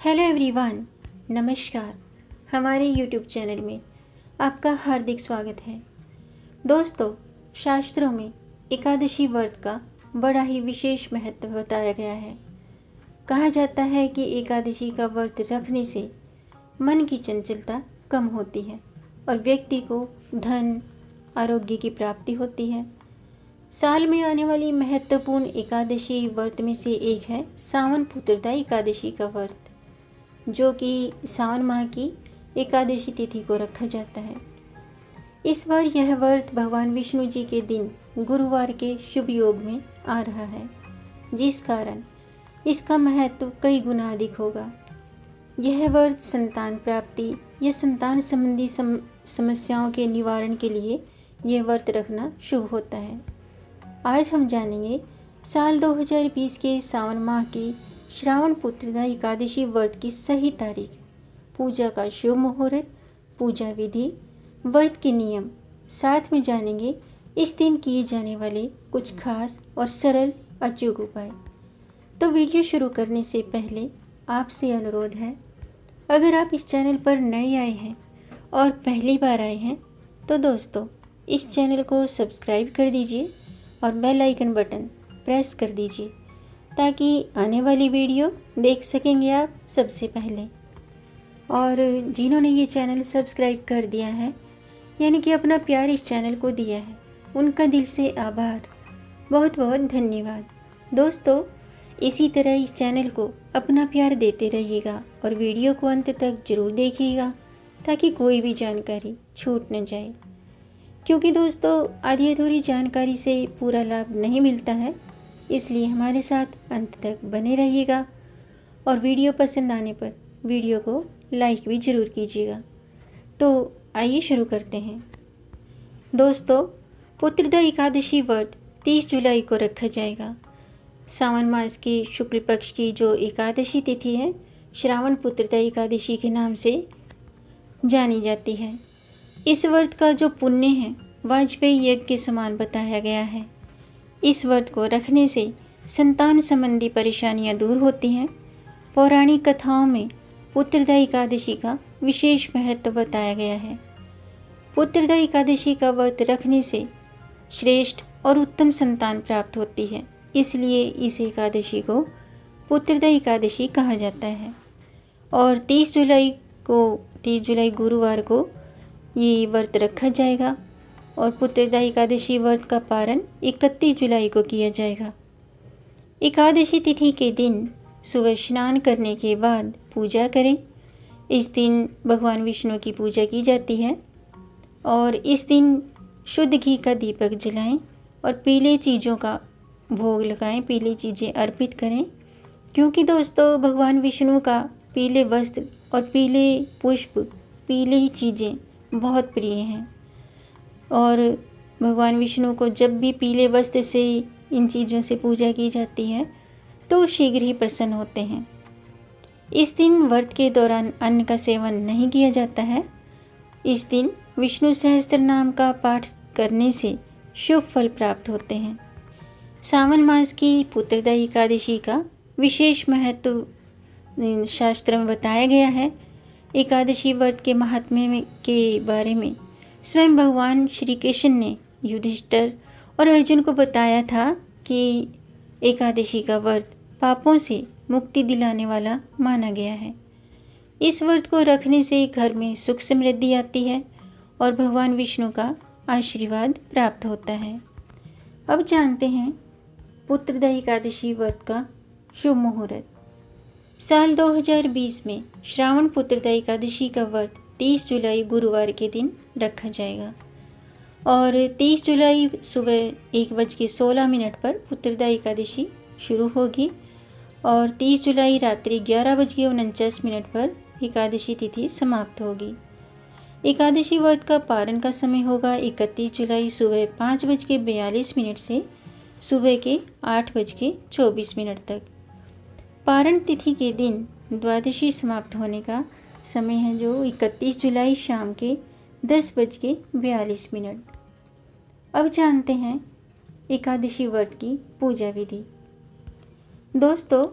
Hello everyone, नमस्कार। हमारे YouTube channel में आपका हार्दिक स्वागत है। दोस्तों, शास्त्रों में एकादशी व्रत का बड़ा ही विशेष महत्व बताया गया है। कहा जाता है कि एकादशी का व्रत रखने से मन की चंचलता कम होती है और व्यक्ति को धन, आरोग्य की प्राप्ति होती है। साल में आने वाली महत्वपूर्ण एकादशी व्रत में से एक है सावन पुत्रदा एकादशी का व्रत, जो कि सावन माह की एकादशी तिथि को रखा जाता है। इस बार यह व्रत भगवान विष्णु जी के दिन गुरुवार के शुभ योग में आ रहा है, जिस कारण इसका महत्व कई गुना अधिक होगा। यह व्रत संतान प्राप्ति या संतान संबंधी समस्याओं के निवारण के लिए यह व्रत रखना शुभ होता है। आज हम जानेंगे साल 2020 के सावन माह की श्रावण पुत्रदा एकादशी व्रत की सही तारीख, पूजा का शुभ मुहूर्त, पूजा विधि, व्रत के नियम। साथ में जानेंगे इस दिन किए जाने वाले कुछ खास और सरल अचूक उपाय। तो वीडियो शुरू करने से पहले आपसे अनुरोध है, अगर आप इस चैनल पर नए आए हैं और पहली बार आए हैं तो दोस्तों इस चैनल को सब्सक्राइब कर दीजिए और बेल आइकन बटन प्रेस कर दीजिए ताकि आने वाली वीडियो देख सकेंगे आप सबसे पहले। और जिन्होंने ये चैनल सब्सक्राइब कर दिया है, यानी कि अपना प्यार इस चैनल को दिया है, उनका दिल से आभार, बहुत बहुत धन्यवाद। दोस्तों, इसी तरह इस चैनल को अपना प्यार देते रहिएगा और वीडियो को अंत तक जरूर देखिएगा ताकि कोई भी जानकारी छूट न जाए, क्योंकि दोस्तों आधी अधूरी जानकारी से पूरा लाभ नहीं मिलता है। इसलिए हमारे साथ अंत तक बने रहिएगा और वीडियो पसंद आने पर वीडियो को लाइक भी ज़रूर कीजिएगा। तो आइए शुरू करते हैं। दोस्तों, पुत्रदा एकादशी व्रत 30 जुलाई को रखा जाएगा। सावन मास के शुक्ल पक्ष की जो एकादशी तिथि है, श्रावण पुत्रदा एकादशी के नाम से जानी जाती है। इस व्रत का जो पुण्य है वाजपेयी यज्ञ के समान बताया गया है। इस व्रत को रखने से संतान संबंधी परेशानियां दूर होती हैं। पौराणिक कथाओं में पुत्रदा एकादशी का विशेष महत्व बताया गया है। पुत्रदा एकादशी का व्रत रखने से श्रेष्ठ और उत्तम संतान प्राप्त होती है, इसलिए इस एकादशी को पुत्रदा एकादशी कहा जाता है। और 30 जुलाई गुरुवार को ये व्रत रखा जाएगा और पुत्रदा एकादशी व्रत का पारण 31 जुलाई को किया जाएगा। एकादशी तिथि के दिन सुबह स्नान करने के बाद पूजा करें। इस दिन भगवान विष्णु की पूजा की जाती है और इस दिन शुद्ध घी का दीपक जलाएं और पीले चीज़ों का भोग लगाएं, पीली चीज़ें अर्पित करें, क्योंकि दोस्तों भगवान विष्णु का पीले वस्त्र और पीले पुष्प, पीले ही चीज़ें बहुत प्रिय हैं। और भगवान विष्णु को जब भी पीले वस्त्र से इन चीज़ों से पूजा की जाती है तो शीघ्र ही प्रसन्न होते हैं। इस दिन व्रत के दौरान अन्न का सेवन नहीं किया जाता है। इस दिन विष्णु सहस्त्र नाम का पाठ करने से शुभ फल प्राप्त होते हैं। सावन मास की पुत्रदा एकादशी का विशेष महत्व शास्त्र में बताया गया है। एकादशी व्रत के महात्म्य के बारे में स्वयं भगवान श्री कृष्ण ने युधिष्ठिर और अर्जुन को बताया था कि एकादशी का व्रत पापों से मुक्ति दिलाने वाला माना गया है। इस व्रत को रखने से घर में सुख समृद्धि आती है और भगवान विष्णु का आशीर्वाद प्राप्त होता है। अब जानते हैं पुत्रदा एकादशी व्रत का शुभ मुहूर्त। साल 2020 में श्रावण पुत्रदा एकादशी का व्रत 30 जुलाई गुरुवार के दिन रखा जाएगा और 30 जुलाई सुबह 1:16 पर पुत्रदा एकादशी शुरू होगी और 30 जुलाई रात्रि 11:49 पर एकादशी तिथि समाप्त होगी। एकादशी व्रत का पारण का समय होगा 31 जुलाई सुबह 5:42 से सुबह के 8:24 तक। पारण तिथि के दिन द्वादशी समाप्त होने का समय है जो 31 जुलाई शाम के 10:42। अब जानते हैं एकादशी व्रत की पूजा विधि। दोस्तों,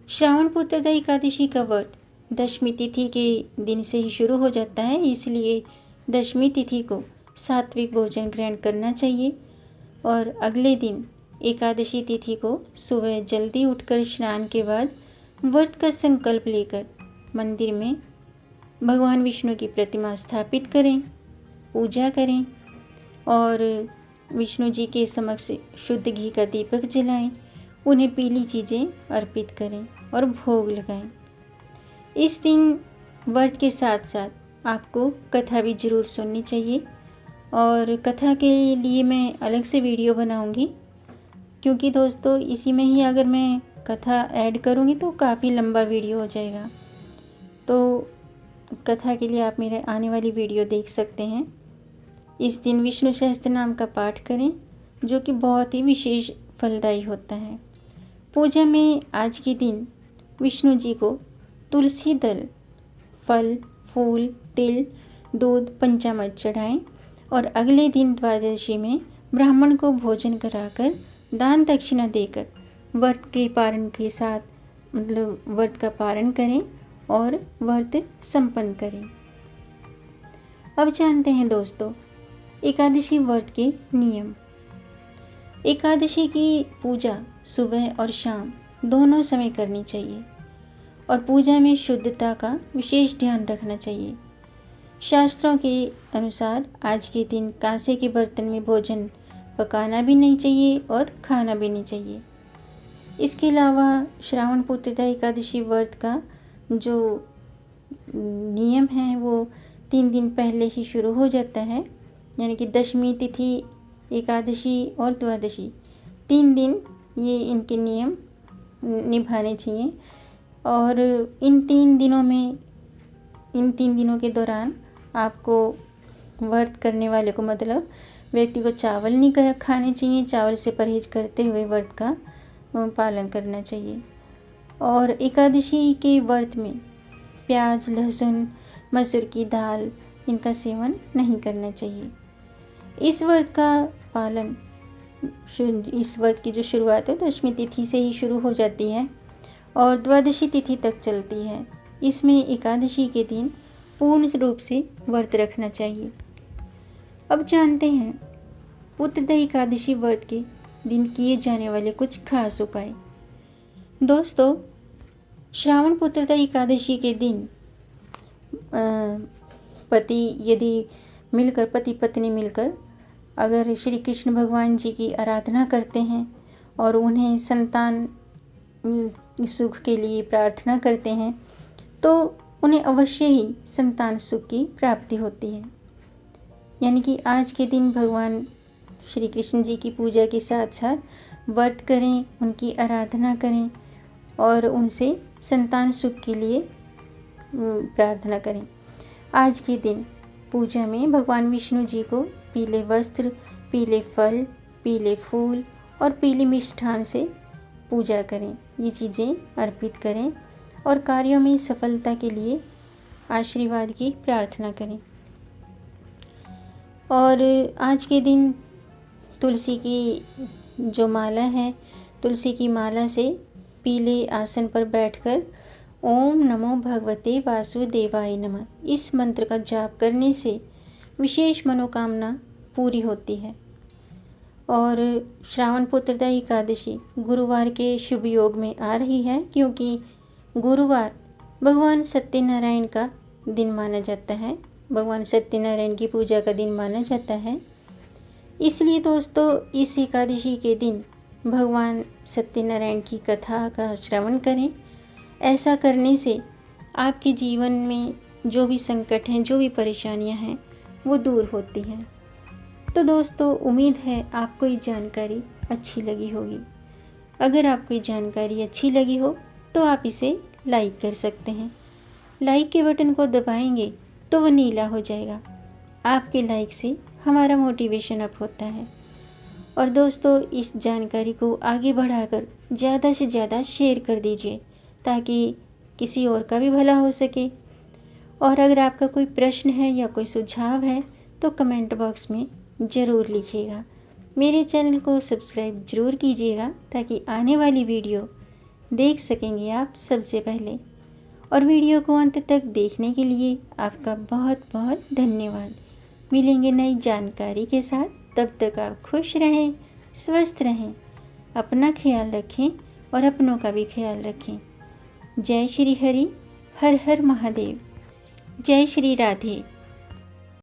श्रावण पुत्रदा एकादशी का व्रत दशमी तिथि के दिन से ही शुरू हो जाता है, इसलिए दशमी तिथि को सात्विक भोजन ग्रहण करना चाहिए। और अगले दिन एकादशी तिथि को सुबह जल्दी उठकर स्नान के बाद व्रत का संकल्प लेकर मंदिर में भगवान विष्णु की प्रतिमा स्थापित करें, पूजा करें और विष्णु जी के समक्ष शुद्ध घी का दीपक जलाएं, उन्हें पीली चीज़ें अर्पित करें और भोग लगाएं। इस दिन व्रत के साथ साथ आपको कथा भी ज़रूर सुननी चाहिए और कथा के लिए मैं अलग से वीडियो बनाऊंगी, क्योंकि दोस्तों इसी में ही अगर मैं कथा ऐड करूंगी तो काफ़ी लंबा वीडियो हो जाएगा। तो कथा के लिए आप मेरे आने वाली वीडियो देख सकते हैं। इस दिन विष्णु सहस्त्र नाम का पाठ करें, जो कि बहुत ही विशेष फलदायी होता है। पूजा में आज के दिन विष्णु जी को तुलसी दल, फल, फूल, तिल, दूध, पंचामृत चढ़ाएं और अगले दिन द्वादशी में ब्राह्मण को भोजन कराकर दान दक्षिणा देकर व्रत के पारण के साथ व्रत का पारण करें और व्रत संपन्न करें। अब जानते हैं दोस्तों एकादशी व्रत के नियम। एकादशी की पूजा सुबह और शाम दोनों समय करनी चाहिए और पूजा में शुद्धता का विशेष ध्यान रखना चाहिए। शास्त्रों के अनुसार आज के दिन कांसे के बर्तन में भोजन पकाना भी नहीं चाहिए और खाना भी नहीं चाहिए। इसके अलावा श्रावण पुत्रदा एकादशी व्रत का जो नियम है वो 3 दिन पहले ही शुरू हो जाता है, यानी कि दशमी तिथि, एकादशी और द्वादशी 3 दिन ये इनके नियम निभाने चाहिए। और इन 3 दिनों के दौरान आपको व्रत करने वाले को मतलब व्यक्ति को चावल नहीं खाने चाहिए, चावल से परहेज करते हुए व्रत का पालन करना चाहिए। और एकादशी के व्रत में प्याज, लहसुन, मसूर की दाल इनका सेवन नहीं करना चाहिए। इस व्रत की जो शुरुआत है दशमी तिथि से ही शुरू हो जाती है और द्वादशी तिथि तक चलती है। इसमें एकादशी के दिन पूर्ण रूप से व्रत रखना चाहिए। अब जानते हैं पुत्रदा एकादशी व्रत के दिन किए जाने वाले कुछ खास उपाय। दोस्तों श्रावण पुत्रदा एकादशी के दिन पति पत्नी मिलकर अगर श्री कृष्ण भगवान जी की आराधना करते हैं और उन्हें संतान सुख के लिए प्रार्थना करते हैं तो उन्हें अवश्य ही संतान सुख की प्राप्ति होती है। यानी कि आज के दिन भगवान श्री कृष्ण जी की पूजा के साथ साथ व्रत करें, उनकी आराधना करें और उनसे संतान सुख के लिए प्रार्थना करें। आज के दिन पूजा में भगवान विष्णु जी को पीले वस्त्र, पीले फल, पीले फूल और पीले मिष्ठान से पूजा करें, ये चीज़ें अर्पित करें और कार्यों में सफलता के लिए आशीर्वाद की प्रार्थना करें। और आज के दिन तुलसी की जो माला है, तुलसी की माला से पीले आसन पर बैठकर ओम नमो भगवते वासुदेवाय नमः इस मंत्र का जाप करने से विशेष मनोकामना पूरी होती है। और श्रावण पुत्रदा एकादशी गुरुवार के शुभ योग में आ रही है, क्योंकि गुरुवार भगवान सत्यनारायण का दिन माना जाता है, भगवान सत्यनारायण की पूजा का दिन माना जाता है। इसलिए दोस्तों इस एकादशी के दिन भगवान सत्यनारायण की कथा का श्रवण करें। ऐसा करने से आपके जीवन में जो भी संकट हैं, जो भी परेशानियां हैं वो दूर होती हैं। तो दोस्तों उम्मीद है आपको ये जानकारी अच्छी लगी होगी। अगर आपको ये जानकारी अच्छी लगी हो तो आप इसे लाइक कर सकते हैं। लाइक के बटन को दबाएंगे तो वो नीला हो जाएगा। आपके लाइक से हमारा मोटिवेशन अप होता है। और दोस्तों इस जानकारी को आगे बढ़ाकर ज़्यादा से ज़्यादा शेयर कर दीजिए ताकि किसी और का भी भला हो सके। और अगर आपका कोई प्रश्न है या कोई सुझाव है तो कमेंट बॉक्स में ज़रूर लिखिएगा। मेरे चैनल को सब्सक्राइब ज़रूर कीजिएगा ताकि आने वाली वीडियो देख सकेंगे आप सबसे पहले। और वीडियो को अंत तक देखने के लिए आपका बहुत बहुत धन्यवाद। मिलेंगे नई जानकारी के साथ, तब तक आप खुश रहें, स्वस्थ रहें, अपना ख्याल रखें और अपनों का भी ख्याल रखें। जय श्री हरि, हर हर महादेव, जय श्री राधे।